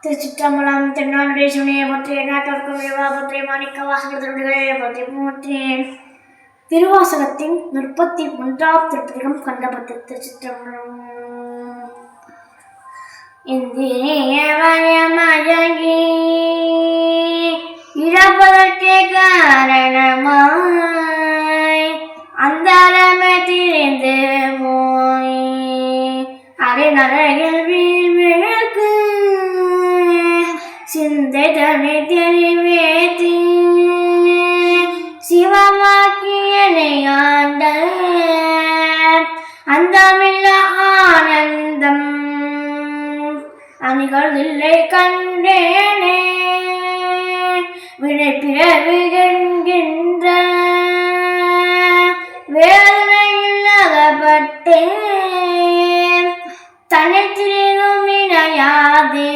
திருச்சிற்றம்பலம். தென்னாடுடைய சிவனையை போற்றி, நாட்டவர்க்கும் இறைவா போற்றி, மாணிக்க வாசகர்களுடைய போற்றி போற்றி. திருவாசகத்தின் 31ஆம் திருப்பதிகம் கண்டபத்து. திருச்சிற்றம்பலம். இந்திரிய வயமழகி இறப்பதற்கே காரணமாய் அந்தரமே திரிந்து போய் அரைநரையில் வீழ்விழக்கு சிந்தை தன்னை தெரிவேற்றி சிவமாக்கியனை ஆண்ட அந்தமில்ல ஆனந்தம் அணிகள் இல்லை கண்டேனே வினை பிறவிகின்ற வேதனையில் அகப்பட்டேன் தனித்திலும் இணையாதே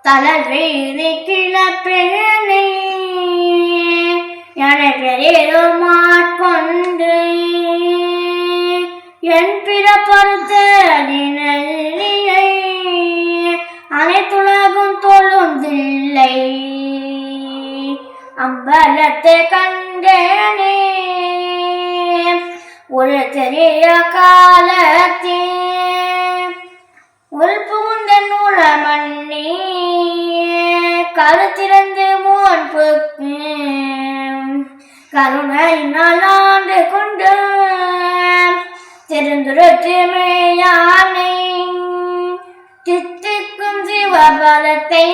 தளர்வெய்தி கிளப்பேனே என பெரிதும் ஆட்கொண்டு என் பிறப்பறுத்த நிலையை அனைத்துலகும் தொழுந்தில்லை அம்பலத்தை கண்டேனே ஒரு தெரிய காலத்தே உள் புகுந்த நூலமண்ணி கருத்திறந்து மோன்புக்கு கருணையினால் ஆண்டு கொண்டு தெரிந்துரையானை தித்திக்கும் சிவபலத்தை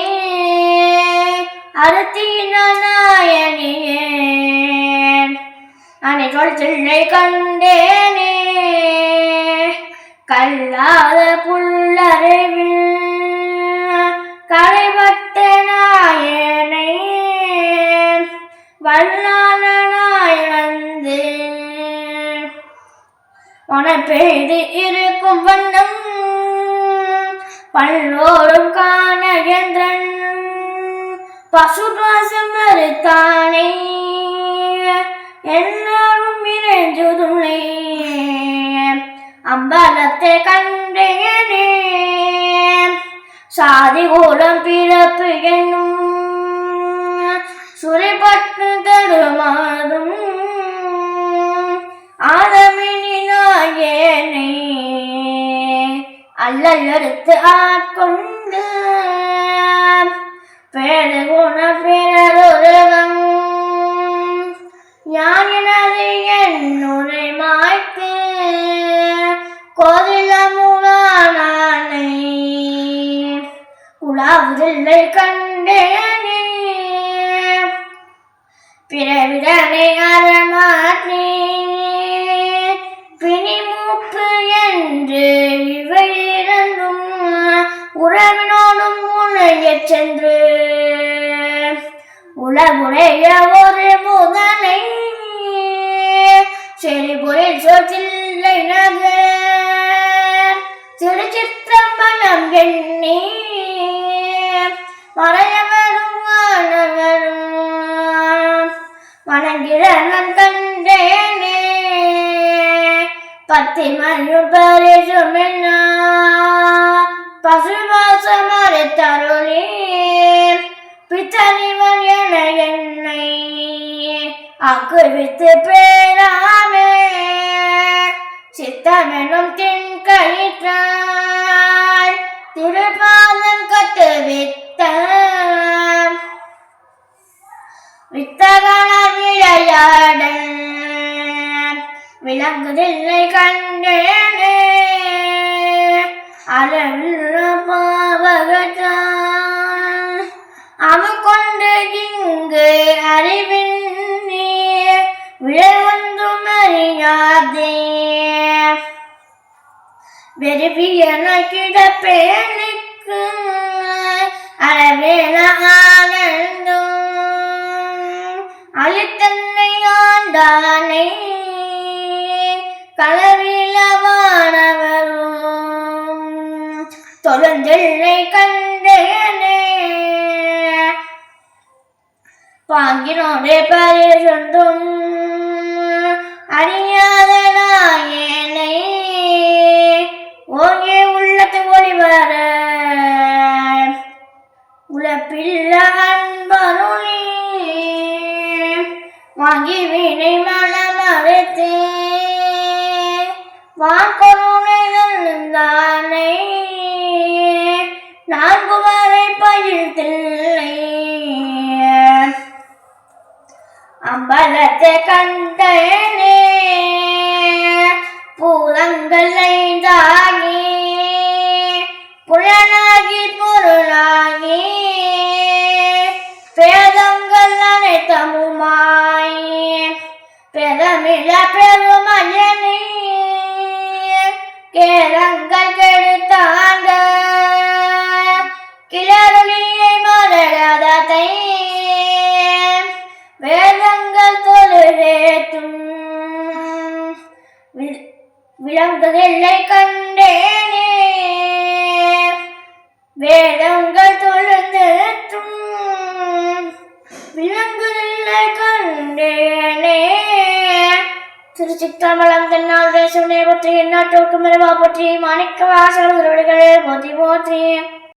அறுத்தினால் நாயனியே அனைகள் தில்லை கண்டேனே கல்லாத புல்லறிவில் கரைபட்ட நாயனை வல்லான நாய் வந்து உனப்பெய்து இருக்கும் வண்ணம் பல்லோரும் காண என்றன் பசுபாசம் மறுத்தானே எல்லாரும் இறைஞ்சுதுள்ளே அம்பலத்தை கண்டேனே சாதி கூடம் பிறப்பு என்னும் சுரைப்பட்டு தடுமாறும் ஆதமினாயேனை அல்லல்லறுத்து ஆட்கொண்டு பேத குண பேரருதகம் யானினது என்னுரை மாய்க்கு கோதில மூலானை உலாவுதில்லை கண்டேனே பிறவிடனை அறமாற்றி பிணிமூப்பு என்று இவை இரண்டும் உறவினோடும் உலகச் சென்று உலகுடைய ஒரு முதலை செறிபொழில் சொற்சில்லை நகர் திருச்சிற்றம்பலம் எண்ணி மறையவரும் வானவரும் வணங்கிறன் கண்டேனே பத்திமையும் பரிசும் என்ன பசுவாசமரை தருளே பித்தனிவன் என என்னை அக்குவித்து பேராமே சித்தமெனும் தென்கயிற்றாய் திருப்பாதம் கட்டுவித்த வித்தகனார் விளையாட விளங்குதில்லை கண்டேனே அளவில்ல பாவகத்தான் அவன் கொண்டு இங்கு அறிவின் விழவொன்றும் அறியாதே வெறுவியன கிடப்பேனுக்கு அளவேன ஆனந்தம் அழித்தன்னை ஆண்டானை களவிலவானவரும் தொழந்தெல்லை கண்டேனே பாங்கினோடே பரிசொன்றும் அறியாத நாயனை ஓங்கே உள்ளத்து ஒளிவர வாங்கி வீணை மனமறுத்தே வான்கருணை தானே நான்கு வரை பயில்தில்லை அம்பலத்தை கண்டனே பூதங்கள் ஐந்தாகி புலனாகி பொருளாகி பேதங்கள் அனைத்தமுமாய் பேதமில்ல பெருமயனே கேரங்கள் கெடுத்தாங்க கிளறுளியை மரகதத்தை வேதங்கள் தொழுதேற்றும் விளங்குதில்லை கண்டேனே வேதங்கள் தொழுதேற்றும் விளங்குதில்லை கண்டேனே. திருச்சிற்றம்பலம் தென்னால் தேசமே போற்றி எந்நாட்டோர்க்கும் இறைவா போற்றி மாணிக்க வாசகர்களே போற்றி போற்றி.